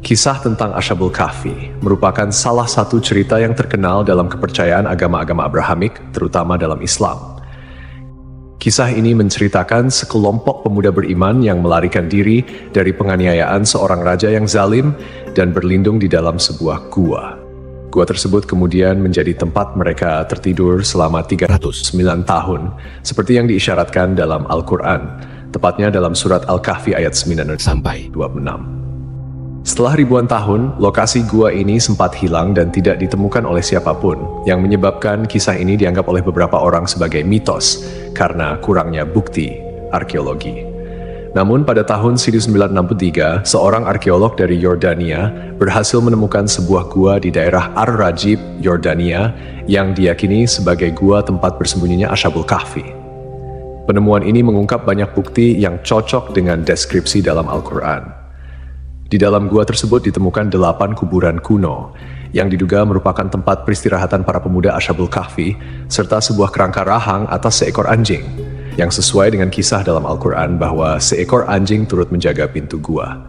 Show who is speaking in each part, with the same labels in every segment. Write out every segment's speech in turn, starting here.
Speaker 1: Kisah tentang Ashabul Kahfi merupakan salah satu cerita yang terkenal dalam kepercayaan agama-agama Abrahamik, terutama dalam Islam. Kisah ini menceritakan sekelompok pemuda beriman yang melarikan diri dari penganiayaan seorang raja yang zalim dan berlindung di dalam sebuah gua. Gua tersebut kemudian menjadi tempat mereka tertidur selama 309 tahun, seperti yang diisyaratkan dalam Al-Quran, tepatnya dalam surat Al-Kahfi ayat 9 sampai 26. Setelah ribuan tahun, lokasi gua ini sempat hilang dan tidak ditemukan oleh siapapun, yang menyebabkan kisah ini dianggap oleh beberapa orang sebagai mitos karena kurangnya bukti arkeologi. Namun pada tahun 1963, seorang arkeolog dari Yordania berhasil menemukan sebuah gua di daerah Ar-Rajib, Yordania, yang diyakini sebagai gua tempat bersembunyinya Ashabul Kahfi. Penemuan ini mengungkap banyak bukti yang cocok dengan deskripsi dalam Al-Quran. Di dalam gua tersebut ditemukan 8 kuburan kuno yang diduga merupakan tempat peristirahatan para pemuda Ashabul Kahfi serta sebuah kerangka rahang atas seekor anjing yang sesuai dengan kisah dalam Al-Quran bahwa seekor anjing turut menjaga pintu gua.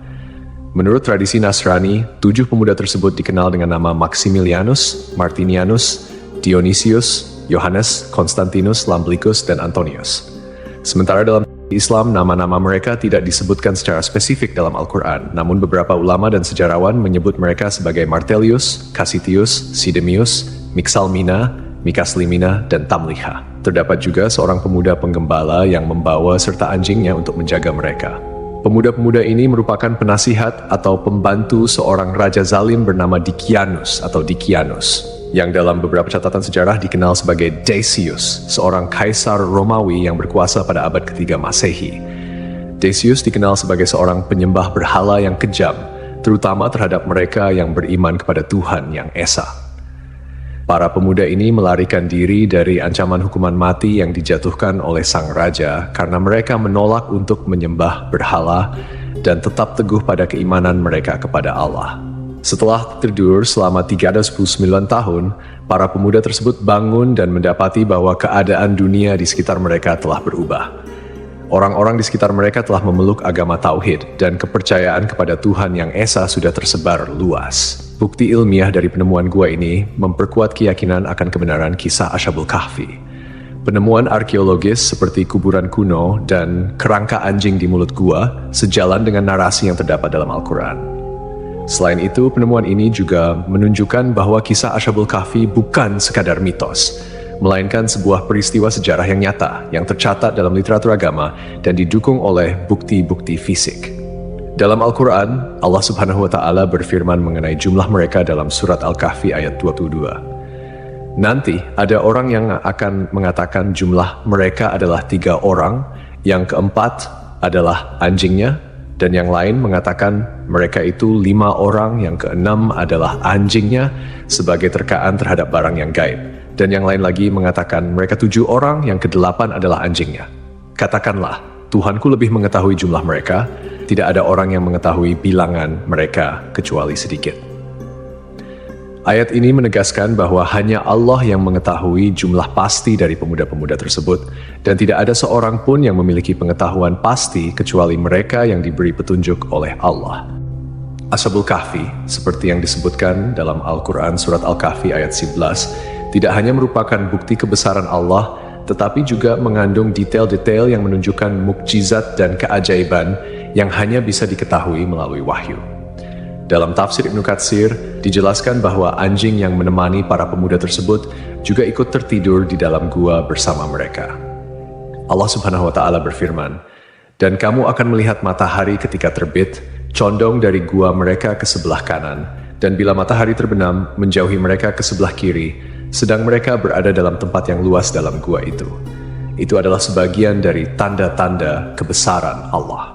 Speaker 1: Menurut tradisi Nasrani, 7 pemuda tersebut dikenal dengan nama Maximilianus, Martinianus, Dionysius, Yohanes, Konstantinus, Lamblikus, dan Antonius. Sementara dalam Islam, nama-nama mereka tidak disebutkan secara spesifik dalam Al-Quran, namun beberapa ulama dan sejarawan menyebut mereka sebagai Martelius, Cassitius, Sidemius, Mixalmina, Mikaslimina, dan Tamliha. Terdapat juga seorang pemuda penggembala yang membawa serta anjingnya untuk menjaga mereka. Pemuda-pemuda ini merupakan penasihat atau pembantu seorang raja zalim bernama Dikianus atau Dikianus, yang dalam beberapa catatan sejarah dikenal sebagai Decius, seorang kaisar Romawi yang berkuasa pada abad ketiga Masehi. Decius dikenal sebagai seorang penyembah berhala yang kejam, terutama terhadap mereka yang beriman kepada Tuhan yang Esa. Para pemuda ini melarikan diri dari ancaman hukuman mati yang dijatuhkan oleh sang raja karena mereka menolak untuk menyembah berhala dan tetap teguh pada keimanan mereka kepada Allah. Setelah tertidur selama 319 tahun, para pemuda tersebut bangun dan mendapati bahwa keadaan dunia di sekitar mereka telah berubah. Orang-orang di sekitar mereka telah memeluk agama Tauhid dan kepercayaan kepada Tuhan yang Esa sudah tersebar luas. Bukti ilmiah dari penemuan gua ini memperkuat keyakinan akan kebenaran kisah Ashabul Kahfi. Penemuan arkeologis seperti kuburan kuno dan kerangka anjing di mulut gua sejalan dengan narasi yang terdapat dalam Al-Quran. Selain itu, penemuan ini juga menunjukkan bahwa kisah Ashabul Kahfi bukan sekadar mitos, melainkan sebuah peristiwa sejarah yang nyata, yang tercatat dalam literatur agama dan didukung oleh bukti-bukti fisik. Dalam Al-Quran, Allah Subhanahu wa Ta'ala berfirman mengenai jumlah mereka dalam surat Al-Kahfi ayat 22. Nanti ada orang yang akan mengatakan jumlah mereka adalah 3 orang, yang keempat adalah anjingnya, dan yang lain mengatakan mereka itu 5 orang, yang keenam adalah anjingnya sebagai terkaan terhadap barang yang gaib. Dan yang lain lagi mengatakan mereka 7 orang, yang ke-8 adalah anjingnya. Katakanlah, Tuhanku lebih mengetahui jumlah mereka, tidak ada orang yang mengetahui bilangan mereka kecuali sedikit. Ayat ini menegaskan bahwa hanya Allah yang mengetahui jumlah pasti dari pemuda-pemuda tersebut, dan tidak ada seorang pun yang memiliki pengetahuan pasti kecuali mereka yang diberi petunjuk oleh Allah. Ashabul Kahfi, seperti yang disebutkan dalam Al-Quran surat Al-Kahfi ayat 11, tidak hanya merupakan bukti kebesaran Allah, tetapi juga mengandung detail-detail yang menunjukkan mukjizat dan keajaiban yang hanya bisa diketahui melalui wahyu. Dalam tafsir Ibnu Katsir, dijelaskan bahwa anjing yang menemani para pemuda tersebut juga ikut tertidur di dalam gua bersama mereka. Allah Subhanahu wa Ta'ala berfirman, "Dan kamu akan melihat matahari ketika terbit, condong dari gua mereka ke sebelah kanan, dan bila matahari terbenam, menjauhi mereka ke sebelah kiri, sedang mereka berada dalam tempat yang luas dalam gua itu." Itu adalah sebagian dari tanda-tanda kebesaran Allah.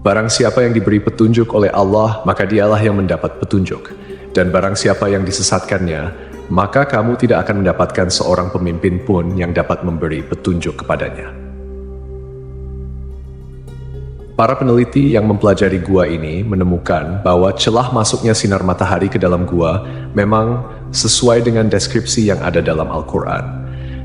Speaker 1: Barang siapa yang diberi petunjuk oleh Allah, maka dialah yang mendapat petunjuk. Dan barang siapa yang disesatkannya, maka kamu tidak akan mendapatkan seorang pemimpin pun yang dapat memberi petunjuk kepadanya. Para peneliti yang mempelajari gua ini menemukan bahwa celah masuknya sinar matahari ke dalam gua memang sesuai dengan deskripsi yang ada dalam Al-Quran.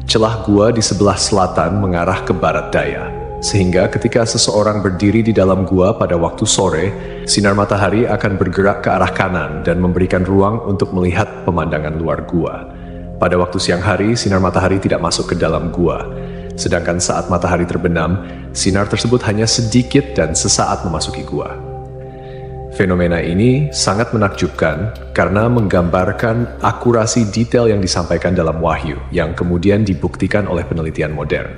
Speaker 1: Celah gua di sebelah selatan mengarah ke barat daya. sehingga ketika seseorang berdiri di dalam gua pada waktu sore, sinar matahari akan bergerak ke arah kanan dan memberikan ruang untuk melihat pemandangan luar gua. Pada waktu siang hari, sinar matahari tidak masuk ke dalam gua, sedangkan saat matahari terbenam, sinar tersebut hanya sedikit dan sesaat memasuki gua. Fenomena ini sangat menakjubkan karena menggambarkan akurasi detail yang disampaikan dalam wahyu yang kemudian dibuktikan oleh penelitian modern.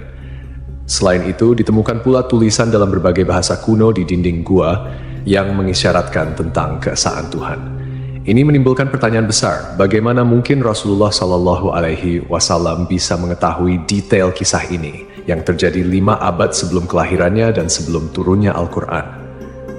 Speaker 1: Selain itu, ditemukan pula tulisan dalam berbagai bahasa kuno di dinding gua yang mengisyaratkan tentang keesaan Tuhan. Ini menimbulkan pertanyaan besar, bagaimana mungkin Rasulullah Shallallahu Alaihi Wasallam bisa mengetahui detail kisah ini yang terjadi 5 abad sebelum kelahirannya dan sebelum turunnya Al-Quran?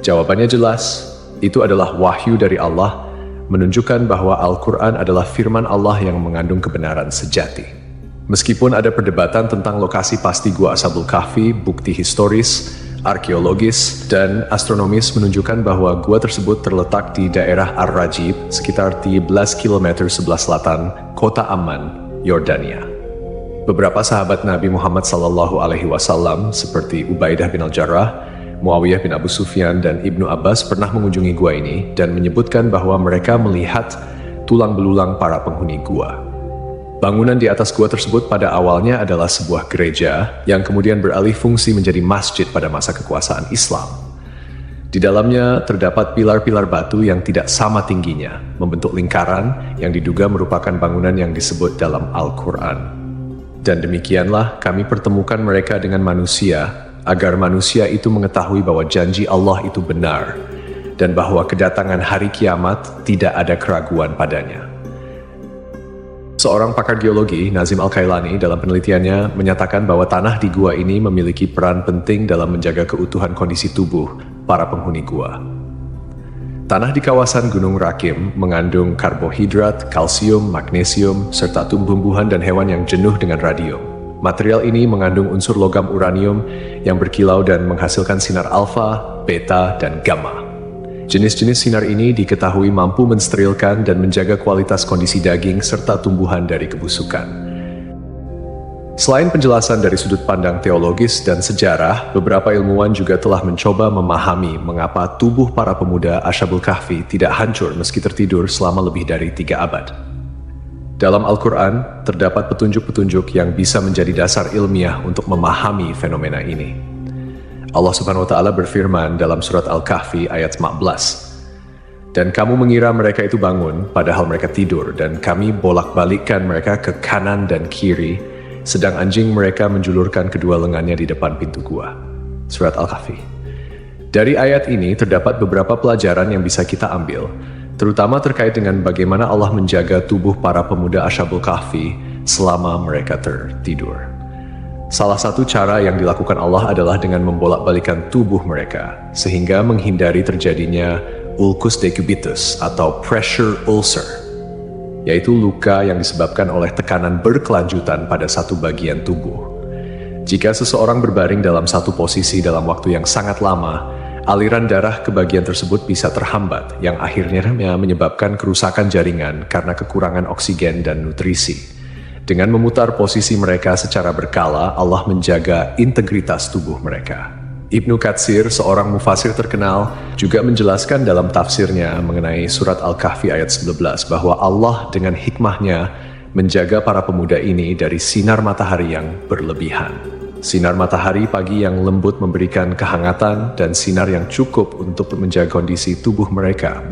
Speaker 1: Jawabannya jelas, itu adalah wahyu dari Allah, menunjukkan bahwa Al-Quran adalah firman Allah yang mengandung kebenaran sejati. Meskipun ada perdebatan tentang lokasi pasti Gua Ashabul Kahfi, bukti historis, arkeologis, dan astronomis menunjukkan bahwa gua tersebut terletak di daerah Ar-Rajib, sekitar 13 km sebelah selatan kota Amman, Yordania. Beberapa sahabat Nabi Muhammad SAW seperti Ubaidah bin Al-Jarrah, Muawiyah bin Abu Sufyan, dan Ibnu Abbas pernah mengunjungi gua ini dan menyebutkan bahwa mereka melihat tulang belulang para penghuni gua. Bangunan di atas gua tersebut pada awalnya adalah sebuah gereja yang kemudian beralih fungsi menjadi masjid pada masa kekuasaan Islam. Di dalamnya terdapat pilar-pilar batu yang tidak sama tingginya, membentuk lingkaran yang diduga merupakan bangunan yang disebut dalam Al-Quran. Dan demikianlah kami pertemukan mereka dengan manusia, agar manusia itu mengetahui bahwa janji Allah itu benar, dan bahwa kedatangan hari kiamat tidak ada keraguan padanya. Seorang pakar geologi, Nazim Al-Kailani, dalam penelitiannya menyatakan bahwa tanah di gua ini memiliki peran penting dalam menjaga keutuhan kondisi tubuh para penghuni gua. Tanah di kawasan Gunung Rakim mengandung karbohidrat, kalsium, magnesium, serta tumbuh-tumbuhan dan hewan yang jenuh dengan radium. Material ini mengandung unsur logam uranium yang berkilau dan menghasilkan sinar alfa, beta, dan gamma. Jenis-jenis sinar ini diketahui mampu mensterilkan dan menjaga kualitas kondisi daging serta tumbuhan dari kebusukan. Selain penjelasan dari sudut pandang teologis dan sejarah, beberapa ilmuwan juga telah mencoba memahami mengapa tubuh para pemuda Ashabul Kahfi tidak hancur meski tertidur selama lebih dari 3 abad. Dalam Al-Quran, terdapat petunjuk-petunjuk yang bisa menjadi dasar ilmiah untuk memahami fenomena ini. Allah Subhanahu wa Ta'ala berfirman dalam surat Al-Kahfi ayat 15, "Dan kamu mengira mereka itu bangun, padahal mereka tidur, dan kami bolak-balikkan mereka ke kanan dan kiri, sedang anjing mereka menjulurkan kedua lengannya di depan pintu gua." Surat Al-Kahfi. Dari ayat ini terdapat beberapa pelajaran yang bisa kita ambil, terutama terkait dengan bagaimana Allah menjaga tubuh para pemuda Ashabul Kahfi selama mereka tertidur. Salah satu cara yang dilakukan Allah adalah dengan membolak-balikan tubuh mereka, sehingga menghindari terjadinya ulcus decubitus atau pressure ulcer, yaitu luka yang disebabkan oleh tekanan berkelanjutan pada satu bagian tubuh. Jika seseorang berbaring dalam satu posisi dalam waktu yang sangat lama, aliran darah ke bagian tersebut bisa terhambat, yang akhirnya menyebabkan kerusakan jaringan karena kekurangan oksigen dan nutrisi. Dengan memutar posisi mereka secara berkala, Allah menjaga integritas tubuh mereka. Ibnu Katsir, seorang mufasir terkenal, juga menjelaskan dalam tafsirnya mengenai surat Al-Kahfi ayat 11 bahwa Allah dengan hikmahnya menjaga para pemuda ini dari sinar matahari yang berlebihan. Sinar matahari pagi yang lembut memberikan kehangatan dan sinar yang cukup untuk menjaga kondisi tubuh mereka,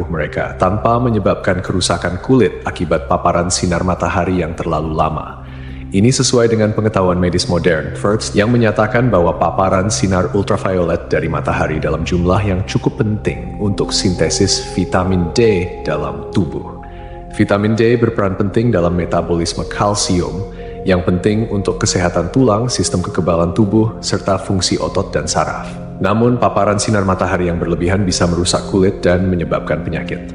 Speaker 1: tanpa menyebabkan kerusakan kulit akibat paparan sinar matahari yang terlalu lama. Ini sesuai dengan pengetahuan medis modern, First, yang menyatakan bahwa paparan sinar ultraviolet dari matahari dalam jumlah yang cukup penting untuk sintesis vitamin D dalam tubuh. Vitamin D berperan penting dalam metabolisme kalsium, yang penting untuk kesehatan tulang, sistem kekebalan tubuh, serta fungsi otot dan saraf. Namun, paparan sinar matahari yang berlebihan bisa merusak kulit dan menyebabkan penyakit.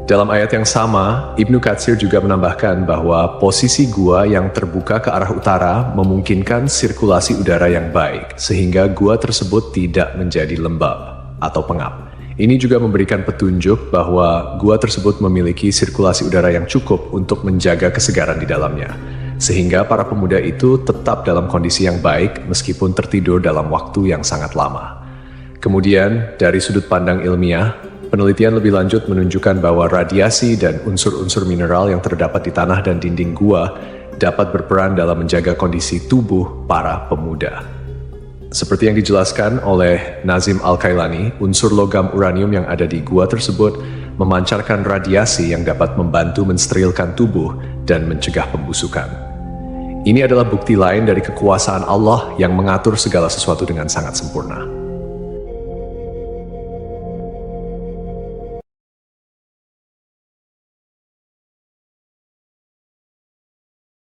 Speaker 1: Dalam ayat yang sama, Ibnu Katsir juga menambahkan bahwa posisi gua yang terbuka ke arah utara memungkinkan sirkulasi udara yang baik, sehingga gua tersebut tidak menjadi lembab atau pengap. Ini juga memberikan petunjuk bahwa gua tersebut memiliki sirkulasi udara yang cukup untuk menjaga kesegaran di dalamnya. sehingga para pemuda itu tetap dalam kondisi yang baik meskipun tertidur dalam waktu yang sangat lama. Kemudian, dari sudut pandang ilmiah, penelitian lebih lanjut menunjukkan bahwa radiasi dan unsur-unsur mineral yang terdapat di tanah dan dinding gua dapat berperan dalam menjaga kondisi tubuh para pemuda. Seperti yang dijelaskan oleh Nazim Al-Kailani, unsur logam uranium yang ada di gua tersebut memancarkan radiasi yang dapat membantu mensterilkan tubuh dan mencegah pembusukan. Ini adalah bukti lain dari kekuasaan Allah yang mengatur segala sesuatu dengan sangat sempurna.